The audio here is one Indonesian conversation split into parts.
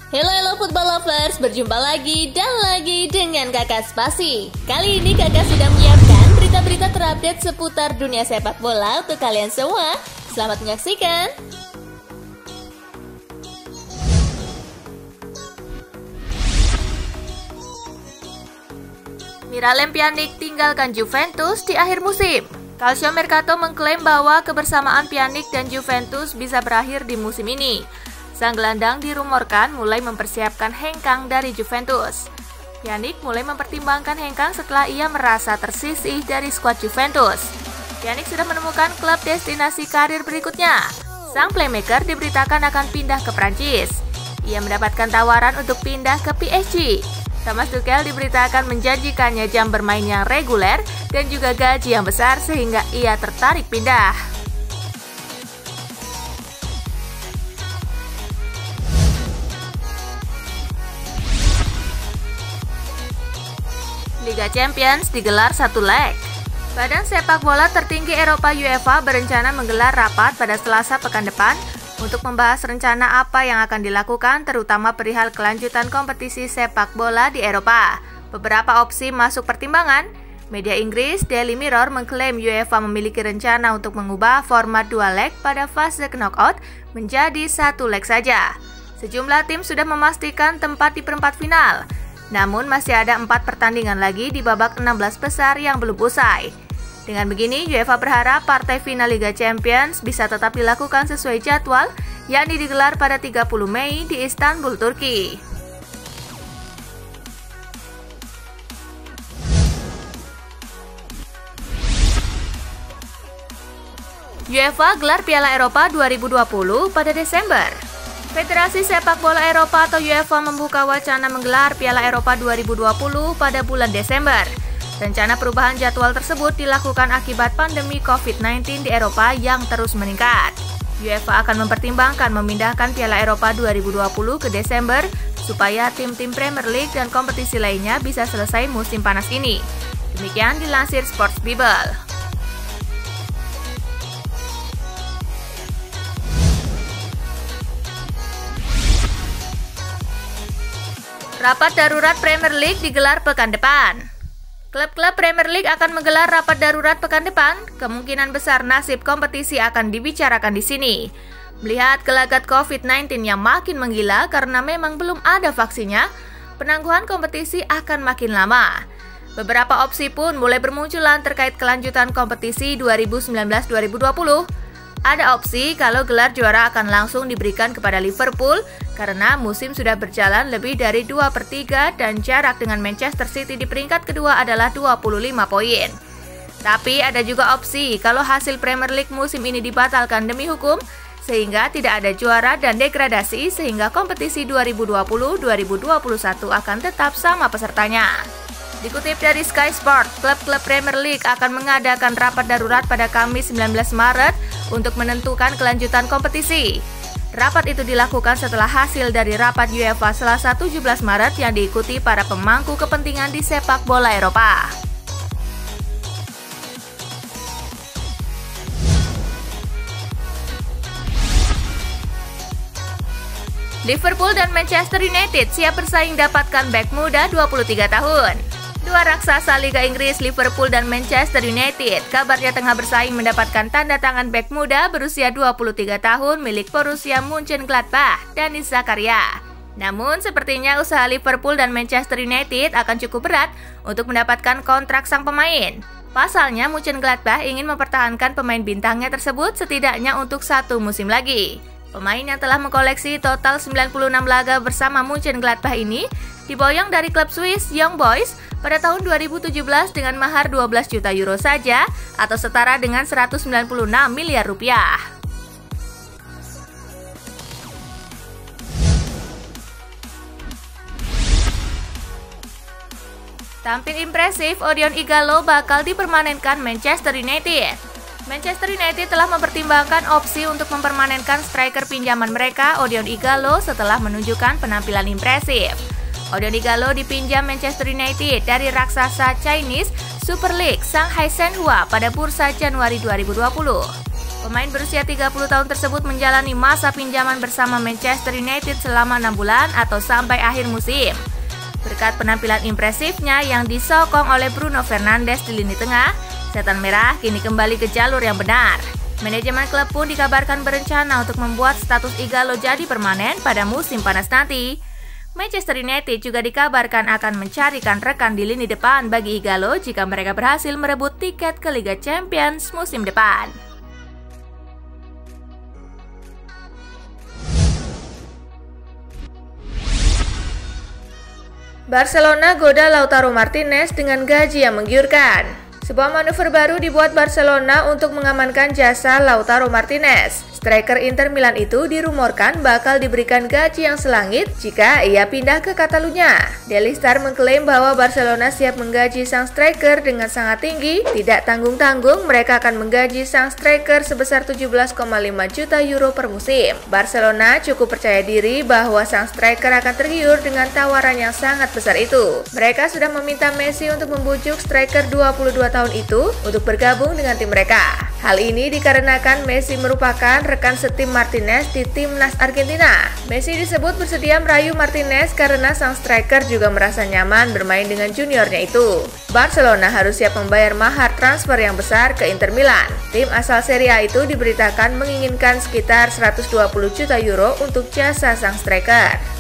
Halo football lovers, berjumpa lagi dan lagi dengan Kakak Spasi. Kali ini Kakak sudah menyiapkan berita-berita terupdate seputar dunia sepak bola untuk kalian semua. Selamat menyaksikan. Miralem Pjanic tinggalkan Juventus di akhir musim. Calcio Mercato mengklaim bahwa kebersamaan Pjanic dan Juventus bisa berakhir di musim ini. Sang gelandang dirumorkan mulai mempersiapkan hengkang dari Juventus. Pjanic mulai mempertimbangkan hengkang setelah ia merasa tersisih dari skuad Juventus. Pjanic sudah menemukan klub destinasi karir berikutnya. Sang playmaker diberitakan akan pindah ke Prancis. Ia mendapatkan tawaran untuk pindah ke PSG. Thomas Tuchel diberitakan menjanjikannya jam bermain yang reguler dan juga gaji yang besar sehingga ia tertarik pindah. Liga Champions digelar satu leg. Badan sepak bola tertinggi Eropa UEFA berencana menggelar rapat pada Selasa pekan depan untuk membahas rencana apa yang akan dilakukan terutama perihal kelanjutan kompetisi sepak bola di Eropa. Beberapa opsi masuk pertimbangan. Media Inggris Daily Mirror mengklaim UEFA memiliki rencana untuk mengubah format 2 leg pada fase knockout menjadi 1 leg saja. Sejumlah tim sudah memastikan tempat di perempat final. Namun masih ada 4 pertandingan lagi di babak 16 besar yang belum usai. Dengan begini, UEFA berharap partai final Liga Champions bisa tetap dilakukan sesuai jadwal, yakni digelar pada 30 Mei di Istanbul, Turki. UEFA gelar Piala Eropa 2020 pada Desember. Federasi Sepak Bola Eropa atau UEFA membuka wacana menggelar Piala Eropa 2020 pada bulan Desember. Rencana perubahan jadwal tersebut dilakukan akibat pandemi COVID-19 di Eropa yang terus meningkat. UEFA akan mempertimbangkan memindahkan Piala Eropa 2020 ke Desember supaya tim-tim Premier League dan kompetisi lainnya bisa selesai musim panas ini. Demikian dilansir Sports Bible. Rapat darurat Premier League digelar pekan depan. Klub-klub Premier League akan menggelar rapat darurat pekan depan. Kemungkinan besar nasib kompetisi akan dibicarakan di sini. Melihat gelagat COVID-19 yang makin menggila karena memang belum ada vaksinnya, penangguhan kompetisi akan makin lama. Beberapa opsi pun mulai bermunculan terkait kelanjutan kompetisi 2019-2020. Ada opsi kalau gelar juara akan langsung diberikan kepada Liverpool karena musim sudah berjalan lebih dari 2/3 dan jarak dengan Manchester City di peringkat kedua adalah 25 poin. Tapi ada juga opsi kalau hasil Premier League musim ini dibatalkan demi hukum sehingga tidak ada juara dan degradasi sehingga kompetisi 2020-2021 akan tetap sama pesertanya. Dikutip dari Sky Sport, klub-klub Premier League akan mengadakan rapat darurat pada Kamis 19 Maret untuk menentukan kelanjutan kompetisi. Rapat itu dilakukan setelah hasil dari rapat UEFA Selasa 17 Maret yang diikuti para pemangku kepentingan di sepak bola Eropa. Liverpool dan Manchester United siap bersaing dapatkan bek muda 23 tahun. Dua raksasa Liga Inggris, Liverpool dan Manchester United, kabarnya tengah bersaing mendapatkan tanda tangan bek muda berusia 23 tahun milik Borussia Mönchengladbach, Denis Zakaria. Namun, sepertinya usaha Liverpool dan Manchester United akan cukup berat untuk mendapatkan kontrak sang pemain. Pasalnya, Mönchengladbach ingin mempertahankan pemain bintangnya tersebut setidaknya untuk 1 musim lagi. Pemain yang telah mengkoleksi total 96 laga bersama Mönchengladbach ini diboyong dari klub Swiss Young Boys pada tahun 2017 dengan mahar 12 juta euro saja atau setara dengan 196 miliar rupiah. Tampil impresif, Odion Ighalo bakal dipermanenkan Manchester United. Manchester United telah mempertimbangkan opsi untuk mempermanenkan striker pinjaman mereka, Odion Ighalo, setelah menunjukkan penampilan impresif. Odion Ighalo dipinjam Manchester United dari raksasa Chinese Super League Shanghai Shenhua pada bursa Januari 2020. Pemain berusia 30 tahun tersebut menjalani masa pinjaman bersama Manchester United selama 6 bulan atau sampai akhir musim. Berkat penampilan impresifnya yang disokong oleh Bruno Fernandes di lini tengah, Setan Merah kini kembali ke jalur yang benar. Manajemen klub pun dikabarkan berencana untuk membuat status Ighalo jadi permanen pada musim panas nanti. Manchester United juga dikabarkan akan mencarikan rekan di lini depan bagi Ighalo jika mereka berhasil merebut tiket ke Liga Champions musim depan. Barcelona goda Lautaro Martinez dengan gaji yang menggiurkan. Sebuah manuver baru dibuat Barcelona untuk mengamankan jasa Lautaro Martinez. Striker Inter Milan itu dirumorkan bakal diberikan gaji yang selangit jika ia pindah ke Catalunya. Daily Star mengklaim bahwa Barcelona siap menggaji sang striker dengan sangat tinggi. Tidak tanggung-tanggung, mereka akan menggaji sang striker sebesar 17,5 juta euro per musim. Barcelona cukup percaya diri bahwa sang striker akan tergiur dengan tawaran yang sangat besar itu. Mereka sudah meminta Messi untuk membujuk striker 22 tahun itu untuk bergabung dengan tim mereka. Hal ini dikarenakan Messi merupakan rekan setim Martinez di timnas Argentina. Messi disebut bersedia merayu Martinez karena sang striker juga merasa nyaman bermain dengan juniornya itu. Barcelona harus siap membayar mahar transfer yang besar ke Inter Milan. Tim asal Serie A itu diberitakan menginginkan sekitar 120 juta euro untuk jasa sang striker.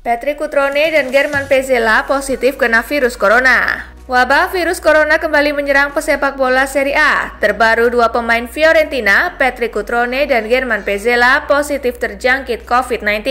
Patrick Cutrone dan Germán Pezzella positif kena virus corona. Wabah virus corona kembali menyerang pesepak bola Serie A. Terbaru dua pemain Fiorentina, Patrick Cutrone dan Germán Pezzella, positif terjangkit COVID-19.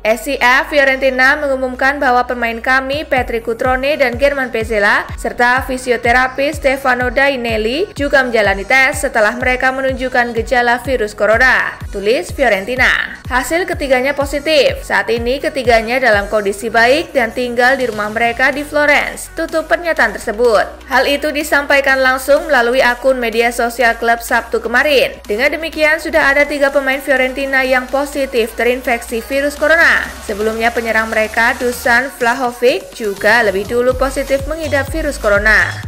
SCA Fiorentina mengumumkan bahwa pemain kami, Patrick Cutrone dan Germán Pezzella, serta fisioterapis Stefano Dainelli juga menjalani tes setelah mereka menunjukkan gejala virus corona, tulis Fiorentina. Hasil ketiganya positif. Saat ini ketiganya dalam kondisi baik dan tinggal di rumah mereka di Florence, tutup pernyataan tersebut. Hal itu disampaikan langsung melalui akun media sosial klub Sabtu kemarin. Dengan demikian, sudah ada 3 pemain Fiorentina yang positif terinfeksi virus corona. Sebelumnya penyerang mereka, Dusan Vlahovic, juga lebih dulu positif mengidap virus corona.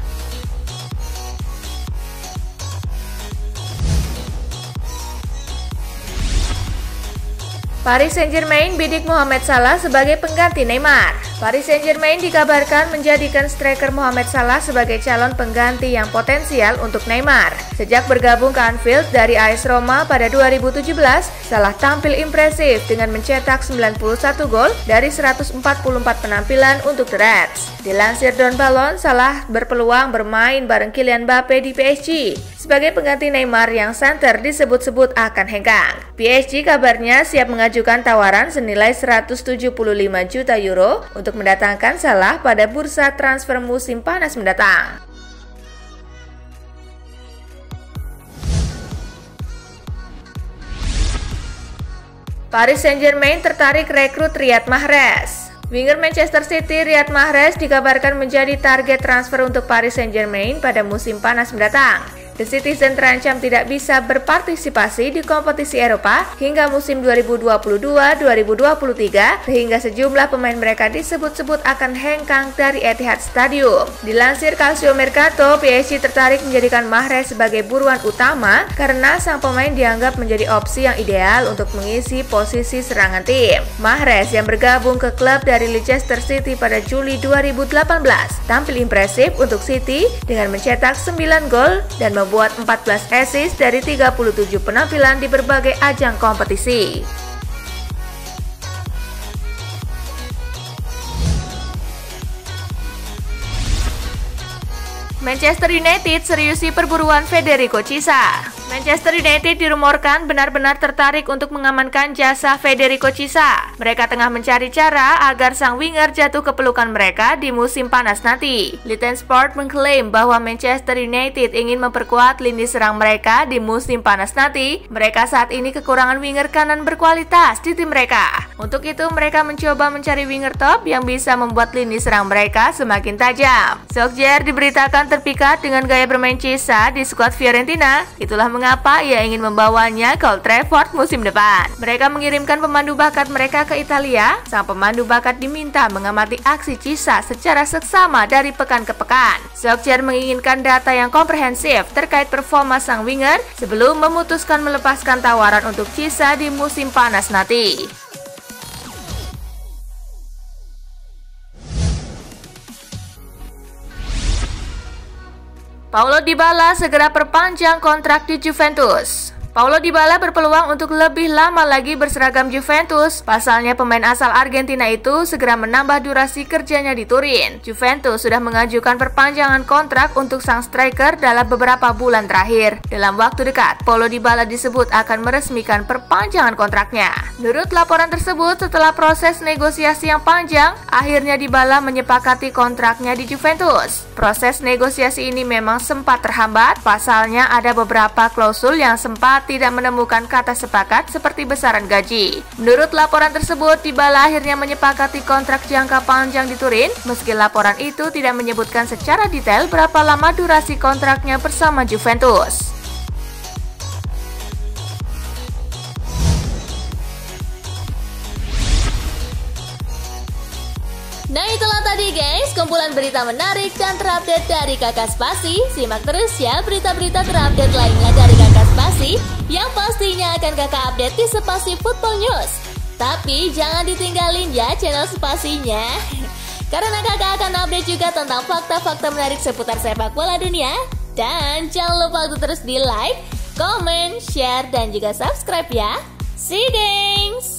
Paris Saint-Germain bidik Mohamed Salah sebagai pengganti Neymar. Paris Saint-Germain dikabarkan menjadikan striker Mohamed Salah sebagai calon pengganti yang potensial untuk Neymar. Sejak bergabung ke Anfield dari AS Roma pada 2017, Salah tampil impresif dengan mencetak 91 gol dari 144 penampilan untuk The Reds. Dilansir Don Balon, Salah berpeluang bermain bareng Kylian Mbappe di PSG. Sebagai pengganti Neymar yang center disebut-sebut akan hengkang. PSG kabarnya siap mengajukan tawaran senilai 175 juta euro untuk mendatangkan Salah pada bursa transfer musim panas mendatang. Paris Saint-Germain tertarik rekrut Riyad Mahrez. Winger Manchester City Riyad Mahrez dikabarkan menjadi target transfer untuk Paris Saint-Germain pada musim panas mendatang. The Citizen terancam tidak bisa berpartisipasi di kompetisi Eropa hingga musim 2022-2023 sehingga sejumlah pemain mereka disebut-sebut akan hengkang dari Etihad Stadium. Dilansir Calcio Mercato, PSG tertarik menjadikan Mahrez sebagai buruan utama karena sang pemain dianggap menjadi opsi yang ideal untuk mengisi posisi serangan tim. Mahrez yang bergabung ke klub dari Leicester City pada Juli 2018 tampil impresif untuk City dengan mencetak 9 gol dan membuat 14 assist dari 37 penampilan di berbagai ajang kompetisi. Manchester United seriusi perburuan Federico Chiesa. Manchester United dirumorkan benar-benar tertarik untuk mengamankan jasa Federico Chiesa. Mereka tengah mencari cara agar sang winger jatuh ke pelukan mereka di musim panas nanti. Liten Sport mengklaim bahwa Manchester United ingin memperkuat lini serang mereka di musim panas nanti. Mereka saat ini kekurangan winger kanan berkualitas di tim mereka. Untuk itu mereka mencoba mencari winger top yang bisa membuat lini serang mereka semakin tajam. Solskjaer diberitakan terpikat dengan gaya bermain Chiesa di skuad Fiorentina. Itulah mengapa ia ingin membawanya ke Old Trafford musim depan. Mereka mengirimkan pemandu bakat mereka ke Italia. Sang pemandu bakat diminta mengamati aksi Cisa secara seksama dari pekan ke pekan. Solskjaer menginginkan data yang komprehensif terkait performa sang winger sebelum memutuskan melepaskan tawaran untuk Cisa di musim panas nanti. Paulo Dybala segera perpanjang kontrak di Juventus. Paulo Dybala berpeluang untuk lebih lama lagi berseragam Juventus. Pasalnya pemain asal Argentina itu segera menambah durasi kerjanya di Turin. Juventus sudah mengajukan perpanjangan kontrak untuk sang striker dalam beberapa bulan terakhir. Dalam waktu dekat, Paulo Dybala disebut akan meresmikan perpanjangan kontraknya. Menurut laporan tersebut, setelah proses negosiasi yang panjang, akhirnya Dybala menyepakati kontraknya di Juventus. Proses negosiasi ini memang sempat terhambat, pasalnya ada beberapa klausul yang sempat tidak menemukan kata sepakat seperti besaran gaji. Menurut laporan tersebut, Dybala akhirnya menyepakati kontrak jangka panjang di Turin, meski laporan itu tidak menyebutkan secara detail berapa lama durasi kontraknya bersama Juventus. Nah itulah tadi guys, kumpulan berita menarik dan terupdate dari Kakak Spasi. Simak terus ya berita-berita terupdate lainnya dari Kakak Spasi yang pastinya akan Kakak update di Spasi Football News. Tapi jangan ditinggalin ya channel Spasinya, karena Kakak akan update juga tentang fakta-fakta menarik seputar sepak bola dunia. Dan jangan lupa untuk terus di like, comment, share, dan juga subscribe ya. See you guys!